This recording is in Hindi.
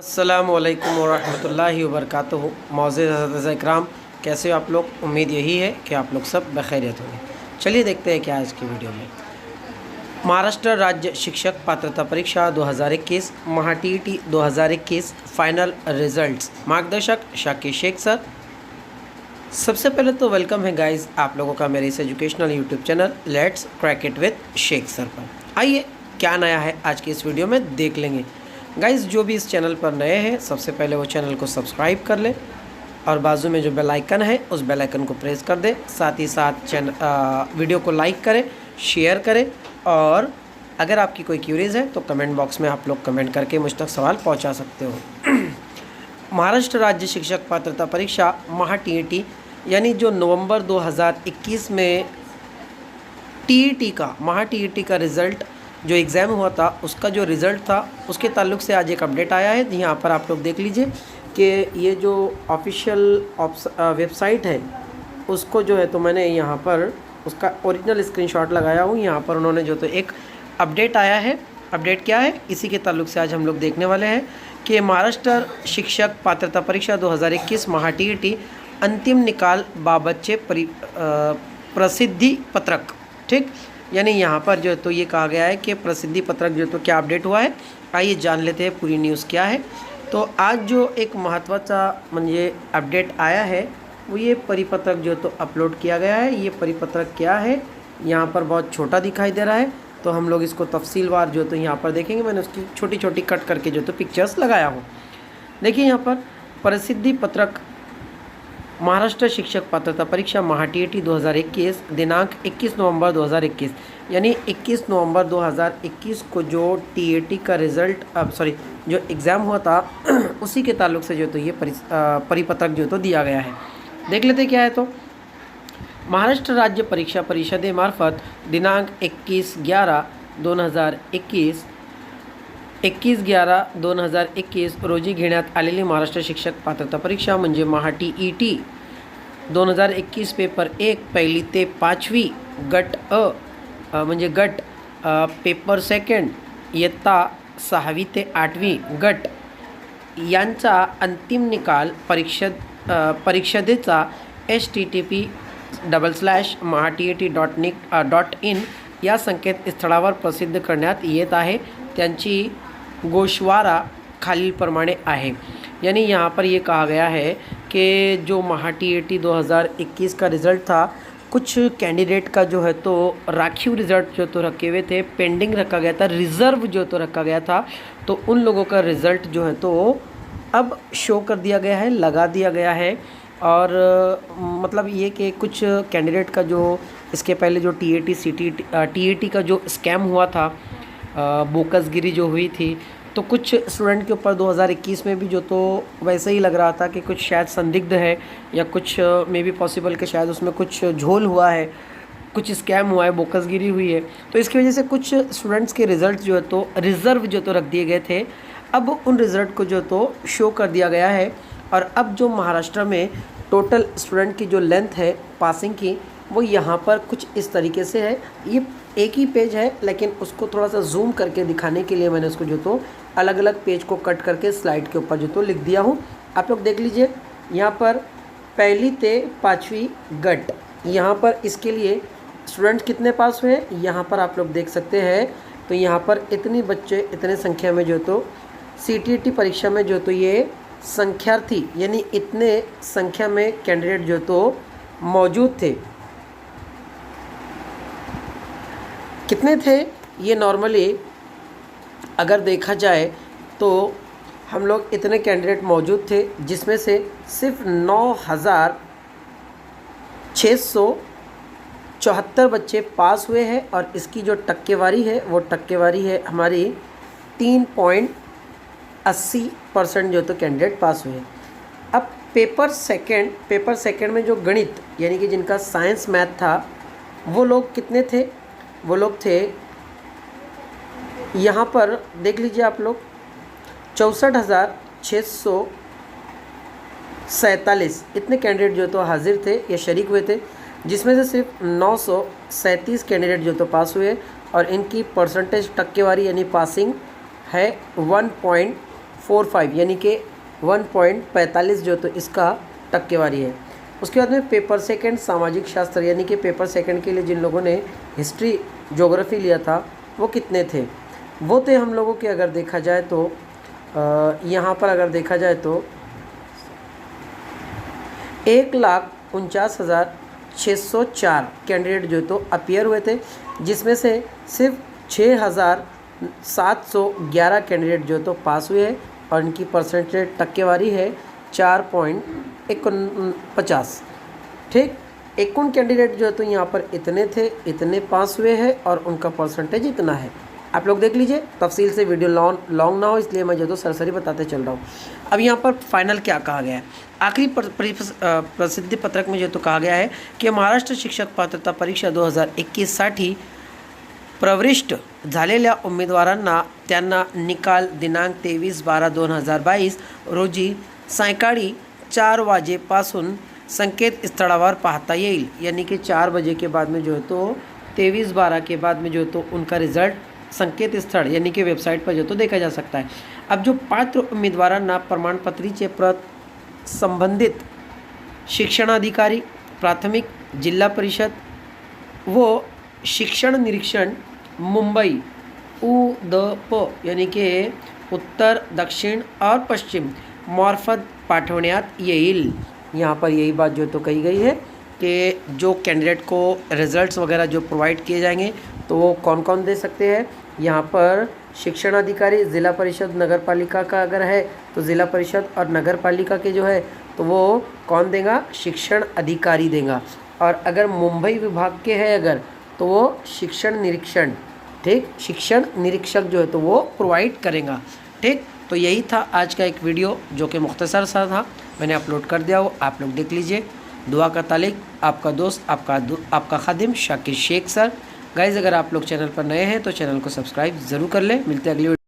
अस्सलामुअलैकुम वरहमतुल्लाहि वबरकातुहू। मौज़ूद हज़रत इकराम, कैसे हो आप लोग? उम्मीद यही है कि आप लोग सब बखैरियत होंगे। चलिए देखते हैं क्या आज की वीडियो में। महाराष्ट्र राज्य शिक्षक पात्रता परीक्षा 2021 महाटीईटी 2021 फाइनल रिजल्ट्स। मार्गदर्शक शाकिर शेख सर। सबसे पहले तो वेलकम है गाइस आप लोगों का मेरे इस educational YouTube channel let's crack it with Sheikh sir पर। आइए क्या नया है आज की इस वीडियो में देख लेंगे। गाइस जो भी इस चैनल पर नए हैं सबसे पहले वो चैनल को सब्सक्राइब कर ले और बाजू में जो बेल आइकन है उस बेल आइकन को प्रेस कर दे। साथ ही साथ वीडियो को लाइक करें, शेयर करें और अगर आपकी कोई क्यूरीज है तो कमेंट बॉक्स में आप लोग कमेंट करके मुझ तक सवाल पहुंचा सकते हो। महाराष्ट्र राज्य शिक्षक पात्रता परीक्षा महाटीईटी यानी जो नवंबर 2021 में टीईटी का महाटीईटी का रिज़ल्ट जो एग्ज़ाम हुआ था उसका जो रिज़ल्ट था उसके ताल्लुक़ से आज एक अपडेट आया है। यहाँ पर आप लोग देख लीजिए कि ये जो ऑफिशियल वेबसाइट है उसको जो है तो मैंने यहाँ पर उसका ओरिजिनल स्क्रीनशॉट लगाया हूँ। यहाँ पर उन्होंने जो तो एक अपडेट आया है। अपडेट क्या है इसी के ताल्लुक़ से आज हम लोग देखने वाले हैं कि महाराष्ट्र शिक्षक पात्रता परीक्षा 2021 महाटीईटी अंतिम निकाल बाबतचे प्रसिद्धि पत्रक। ठीक, यानी यहाँ पर जो तो ये कहा गया है कि प्रसिद्धि पत्रक जो तो क्या अपडेट हुआ है। आइए जान लेते हैं पूरी न्यूज़ क्या है। तो आज जो एक महत्त्वाचा म्हणजे अपडेट आया है वो ये परिपत्रक जो तो अपलोड किया गया है। ये परिपत्रक क्या है यहाँ पर बहुत छोटा दिखाई दे रहा है तो हम लोग इसको तफसीलवार जो तो यहाँ पर देखेंगे। मैंने उसकी छोटी छोटी कट करके जो तो पिक्चर्स लगाया हूँ। देखिए यहाँ पर प्रसिद्धि पत्रक महाराष्ट्र शिक्षक पात्रता परीक्षा महाटीईटी 2021 दिनांक 21 नवंबर 2021 यानी 21 नवंबर 2021 को जो टीईटी का रिज़ल्ट जो एग्ज़ाम हुआ था उसी के ताल्लुक़ से जो तो ये परिपत्रक जो तो दिया गया है। देख लेते क्या है। तो महाराष्ट्र राज्य परीक्षा परिषदेमार्फत दिनांक 21/11/2021 रोजी घेण्यात आलेली महाराष्ट्र शिक्षक पात्रता परीक्षा म्हणजे महाटीईटी 2021 पेपर 1 पहिली ते 5वी गट म्हणजे गट पेपर सेकंड इयत्ता 6वी ते 8वी गट यांचा अंतिम निकाल परीक्षेचा http://mahatit.in या संकेतस्थळावर प्रसिद्ध करण्यात येत आहे। त्यांची गोषवारा खालीलप्रमाणे आहे। यानी यहाँ पर ये कहा गया है कि जो महाटीईटी 2021 का रिज़ल्ट था कुछ कैंडिडेट का जो है तो राखीव रिज़ल्ट जो तो रखे हुए थे, पेंडिंग रखा गया था, रिज़र्व जो तो रखा गया था। तो उन लोगों का रिज़ल्ट जो है तो अब शो कर दिया गया है, लगा दिया गया है। और मतलब ये कि कुछ कैंडिडेट का जो इसके पहले जो टीईटी का जो स्कैम हुआ था, बोकसगिरी जो हुई थी, तो कुछ स्टूडेंट के ऊपर 2021 में भी जो तो वैसे ही लग रहा था कि कुछ शायद संदिग्ध है या कुछ मे बी पॉसिबल कि शायद उसमें कुछ झोल हुआ है, कुछ स्कैम हुआ है, बोकसगिरी हुई है। तो इसकी वजह से कुछ स्टूडेंट्स के रिज़ल्ट जो है तो रिज़र्व जो तो रख दिए गए थे। अब उन रिज़ल्ट को जो तो शो कर दिया गया है। और अब जो महाराष्ट्र में टोटल स्टूडेंट की जो लेंथ है पासिंग की वो यहाँ पर कुछ इस तरीके से है। ये एक ही पेज है लेकिन उसको थोड़ा सा जूम करके दिखाने के लिए मैंने उसको जो तो अलग अलग पेज को कट करके स्लाइड के ऊपर जो तो लिख दिया हूँ। आप लोग देख लीजिए यहाँ पर पहली ते 5वीं गट, यहाँ पर इसके लिए स्टूडेंट कितने पास हुए यहाँ पर आप लोग देख सकते हैं। तो यहाँ पर इतनी बच्चे इतने संख्या में जो तो सीटीईटी परीक्षा में जो तो ये संख्यार्थी यानी इतने संख्या में कैंडिडेट जो तो मौजूद थे। कितने थे ये नॉर्मली अगर देखा जाए तो हम लोग इतने कैंडिडेट मौजूद थे जिसमें से सिर्फ 9,674 बच्चे पास हुए हैं और इसकी जो टक्केवारी है वो टक्केवारी है हमारी 3.80% जो तो कैंडिडेट पास हुए। अब पेपर सेकंड में जो गणित यानी कि जिनका साइंस मैथ था वो लोग कितने थे? वो लोग थे यहाँ पर देख लीजिए आप लोग 64,647 इतने कैंडिडेट जो तो हाजिर थे या शरीक हुए थे, जिसमें से सिर्फ 937 कैंडिडेट जो तो पास हुए और इनकी परसेंटेज टक्केवारी यानी पासिंग है 1.45 यानी कि 1.45 जो तो इसका टक्केवारी है। उसके बाद में पेपर सेकंड सामाजिक शास्त्र यानी कि पेपर सेकंड के लिए जिन लोगों ने हिस्ट्री ज्योग्राफी लिया था वो कितने थे, वो थे हम लोगों के अगर देखा जाए तो यहाँ पर अगर देखा जाए तो 1,49,604 कैंडिडेट जो तो अपीयर हुए थे, जिसमें से सिर्फ 6,711 कैंडिडेट जो तो पास हुए हैं और इनकी परसेंटेज टक्केवारी है 4.49। ठीक, 51 कैंडिडेट जो तो यहाँ पर इतने थे, इतने पास हुए हैं और उनका परसेंटेज इतना है। आप लोग देख लीजिए, तफसील से वीडियो लॉन्ग ना हो इसलिए मैं जो तो सरसरी बताते चल रहा हूँ। अब यहाँ पर फाइनल क्या कहा गया है, आखिरी प्रसिद्धि पत्रक में जो तो कहा गया है की महाराष्ट्र शिक्षक पात्रता परीक्षा 2021साठी प्रविष्ट झालेल्या उमेदवारांना त्यांना निकाल दिनांक 23/12/2022 रोजी सायंकाळी 4 वाजेपासून संकेतस्थळावर पाहता येईल। यानी कि 4 बजे के बाद में जो है तो 23/12 के बाद में जो है तो उनका रिजल्ट संकेत स्थळ यानी कि वेबसाइट पर जो तो देखा जा सकता है। अब जो पात्र उम्मीदवारांना प्रमाणपत्रीचे प्रत संबंधित शिक्षणाधिकारी, प्राथमिक, जिल्हा परिषद व शिक्षण निरीक्षण मुंबई UDP यानी कि उत्तर, दक्षिण और पश्चिम मार्फत पाठवण्यात येईल। यहाँ पर यही बात जो तो कही गई है कि जो कैंडिडेट को रिजल्ट्स वगैरह जो प्रोवाइड किए जाएंगे तो वो कौन कौन दे सकते हैं। यहाँ पर शिक्षण अधिकारी, ज़िला परिषद, नगर पालिका का अगर है तो ज़िला परिषद और नगर पालिका के जो है तो वो कौन देगा, शिक्षण अधिकारी देगा। और अगर मुंबई विभाग के है अगर तो वो शिक्षण निरीक्षण, ठीक, शिक्षण निरीक्षक जो है तो वो प्रोवाइड करेगा। ठीक, तो यही था आज का एक वीडियो जो कि मुख्तसर सा था, मैंने अपलोड कर दिया हो, आप लोग देख लीजिए। दुआ का तालिक, आपका दोस्त, आपका खादिम शाकिर शेख सर। गाइज़ अगर आप लोग चैनल पर नए हैं तो चैनल को सब्सक्राइब ज़रूर कर लें। मिलते हैं अगली